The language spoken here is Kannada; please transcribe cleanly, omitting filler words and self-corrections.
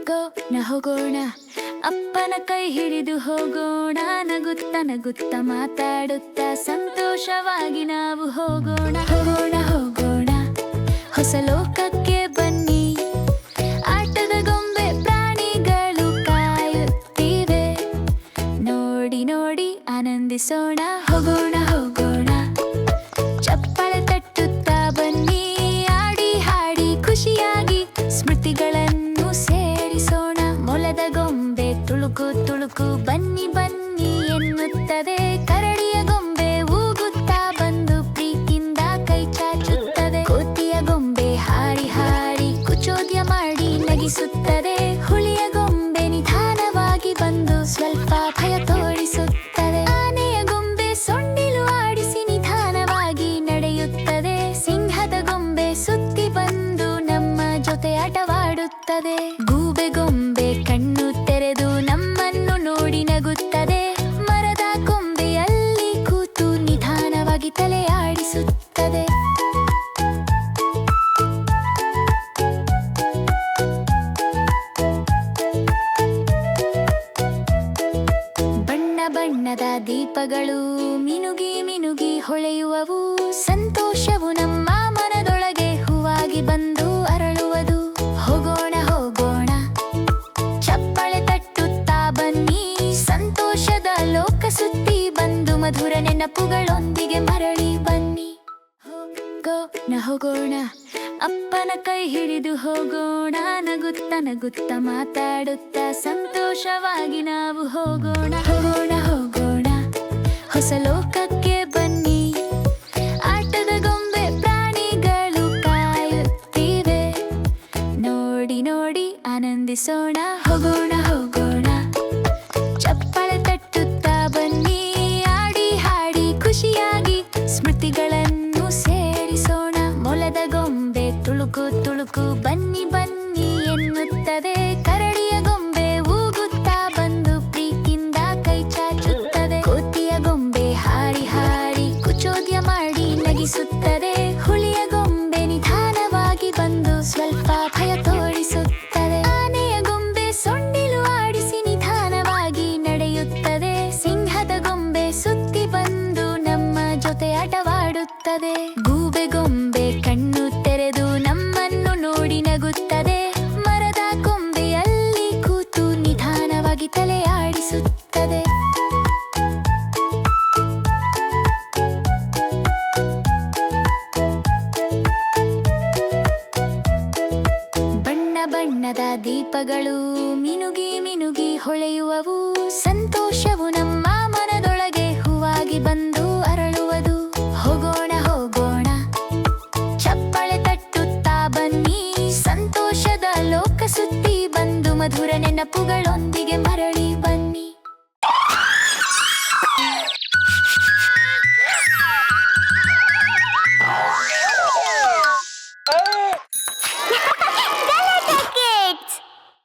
ಹೋಗೋಣ ಹೋಗೋಣ ಅಪ್ಪನ ಕೈ ಹಿಡಿದು ಹೋಗೋಣ, ನಗುತ್ತ ನಗುತ್ತ ಮಾತಾಡುತ್ತಾ ಸಂತೋಷವಾಗಿ ನಾವು ಹೋಗೋಣ ಹೋಗೋಣ ಹೋಗೋಣ ಹೊಸ ಲೋಕಕ್ಕೆ ಬನ್ನಿ. ಆಟದ ಗೊಂಬೆ ಪ್ರಾಣಿಗಳು ಕಾಯುತ್ತಿವೆ, ನೋಡಿ ನೋಡಿ ಆನಂದಿಸೋಣ. ಹೋಗೋಣ ಹೋಗೋಣ ಚಪ್ಪಾಳೆ ತಟ್ಟುತ್ತಾ ಬನ್ನಿ, ಆಡಿ ಹಾಡಿ ಖುಷಿಯಾಗಿ ಸ್ಮೃತಿಗಳನ್ನು ಸೇರಿಸೋಣ. ಮೊಲದ ಗೊಂಬೆ ತುಳುಕು ತುಳುಕು ಬನ್ನಿ ಬನ್ನಿ ಎನ್ನುತ್ತದೆ, ಕರಡಿಯ ಗೊಂಬೆ ಊಗುತ್ತಾ ಬಂದು ಪ್ರೀತಿಯಿಂದ ಕೈ ಚಾಚುತ್ತದೆ. ಕೋತಿಯ ಗೊಂಬೆ ಹಾರಿ ಹಾರಿ ಕುಚೋದ್ಯ ಮಾಡಿ ನಗಿಸುತ್ತದೆ, ಹುಲಿಯ ಗೊಂಬೆ ನಿಧಾನವಾಗಿ ಬಂದು ಸ್ವಲ್ಪ ಭಯ ತೋರಿಸುತ್ತದೆ. ಆನೆಯ ಗೊಂಬೆ ಸೊಂಡಿಲು ಆಡಿಸಿ ನಿಧಾನವಾಗಿ ನಡೆಯುತ್ತದೆ, ಸಿಂಹದ ಗೊಂಬೆ ಸುತ್ತಿ ಬಂದು ನಮ್ಮ ಜೊತೆ ಆಟವಾಡುತ್ತದೆ. ಗೂಬೆ ಗೊಂಬೆ ಕಣ್ಣು ತೆರೆದು ನಮ್ಮನ್ನು ನೋಡಿ ನಗುತ್ತದೆ, ಮರದ ಕೊಂಬೆಯಲ್ಲಿ ಕೂತು ನಿಧಾನವಾಗಿ ತಲೆ ಆಡಿಸುತ್ತದೆ. ಬಣ್ಣ ಬಣ್ಣದ ದೀಪಗಳು ಮಿನುಗಿ ಮಿನುಗಿ ಹೊಳೆಯುವವು, ಸಂತೋಷವು ನಮ್ಮ ಮನದೊಳಗೆ ಹೂವಾಗಿ ಬಂದು ಅರಳುವುದು. ಹೋಗೋಣ ಹೋಗೋಣ ಚಪ್ಪಾಳೆ ತಟ್ಟುತ್ತಾ ಬನ್ನಿ, ಸಂತೋಷದ ಲೋಕ ಸುತ್ತಿ ಬಂದು ಮಧುರ ನೆನಪುಗಳೊಂದಿಗೆ ಮರಳಿ ಬನ್ನಿ. ಹೋಗೋಣ ಹೋಗೋಣ ಅಪ್ಪನ ಕೈ ಹಿಡಿದು ಹೋಗೋಣ, ನಗುತ್ತ ನಗುತ್ತ ಮಾತಾಡುತ್ತಾ ಸಂತೋಷವಾಗಿ ನಾವು ಹೋಗೋಣ ಹೋಗೋಣ ಹೋಗೋಣ ಹೊಸ ಲೋಕಕ್ಕೆ ಬನ್ನಿ. ಆಟದ ಗೊಂಬೆ ಪ್ರಾಣಿಗಳು ಕಾಯುತ್ತಿವೆ, ನೋಡಿ ನೋಡಿ ಆನಂದಿಸೋಣ. ಹೋಗೋಣ ಹೋಗೋಣ ಚಪ್ಪಾಳೆ ತಟ್ಟುತ್ತಾ ಬನ್ನಿ, ಆಡಿ ಹಾಡಿ ಖುಷಿಯಾಗಿ ಸ್ಮೃತಿಗಳನ್ನು ಸೇರಿಸೋಣ. ಮೊಲದ ಗೊಂಬೆ ತುಳುಕು ತುಳುಕು ಬನ್ನಿ ಬನ್ನಿ ಎನ್ನುತ್ತದೆ, ಕರಡಿಯ ಗೊಂಬೆ ಊಗುತ್ತಾ ಬಂದು ಪ್ರೀತಿಯಿಂದ ಕೈ ಚಾಚುತ್ತದೆ. ಕೋತಿಯ ಗೊಂಬೆ ಹಾರಿ ಹಾರಿ ಕುಚೋದ್ಯ ಮಾಡಿ ನಗಿಸುತ್ತದೆ, ಹುಲಿಯ ಗೊಂಬೆ ನಿಧಾನವಾಗಿ ಬಂದು ಸ್ವಲ್ಪ ಭಯ ತೋರಿಸುತ್ತದೆ. ಆನೆಯ ಗೊಂಬೆ ಸೊಂಡಿಲು ಆಡಿಸಿ ನಿಧಾನವಾಗಿ ನಡೆಯುತ್ತದೆ, ಸಿಂಹದ ಗೊಂಬೆ ಸುತ್ತಿ ಬಂದು ನಮ್ಮ ಜೊತೆ ಆಟವಾಡುತ್ತದೆ. ಗೂಬೆ ಗೊಂಬೆ ಕಣ್ಣು ತೆರೆದು ನಮ್ಮನ್ನು ನೋಡಿ ನಗುತ್ತದೆ, ಮರದ ಕೊಂಬೆಯಲ್ಲಿ ಕೂತು ನಿಧಾನವಾಗಿ ತಲೆ ಆಡಿಸುತ್ತದೆ. ಬಣ್ಣ ಬಣ್ಣದ ದೀಪಗಳು ಮಿನುಗಿ ಮಿನುಗಿ ಹೊಳೆಯುವವು, ಸಂತೋಷವು ನಮ್ಮ ಮನದೊಳಗೆ ಹೂವಾಗಿ ಬಂದು ಅರಳುವುದು. ಹೋಗೋಣ ಹೋಗೋಣ ಚಪ್ಪಾಳೆ ತಟ್ಟುತ್ತಾ ಬನ್ನಿ, ಸಂತೋಷದ ಲೋಕ ಸುತ್ತಿ ಬಂದು ಮಧುರ ನೆನಪುಗಳೊಂದಿಗೆ ಮರಳಿ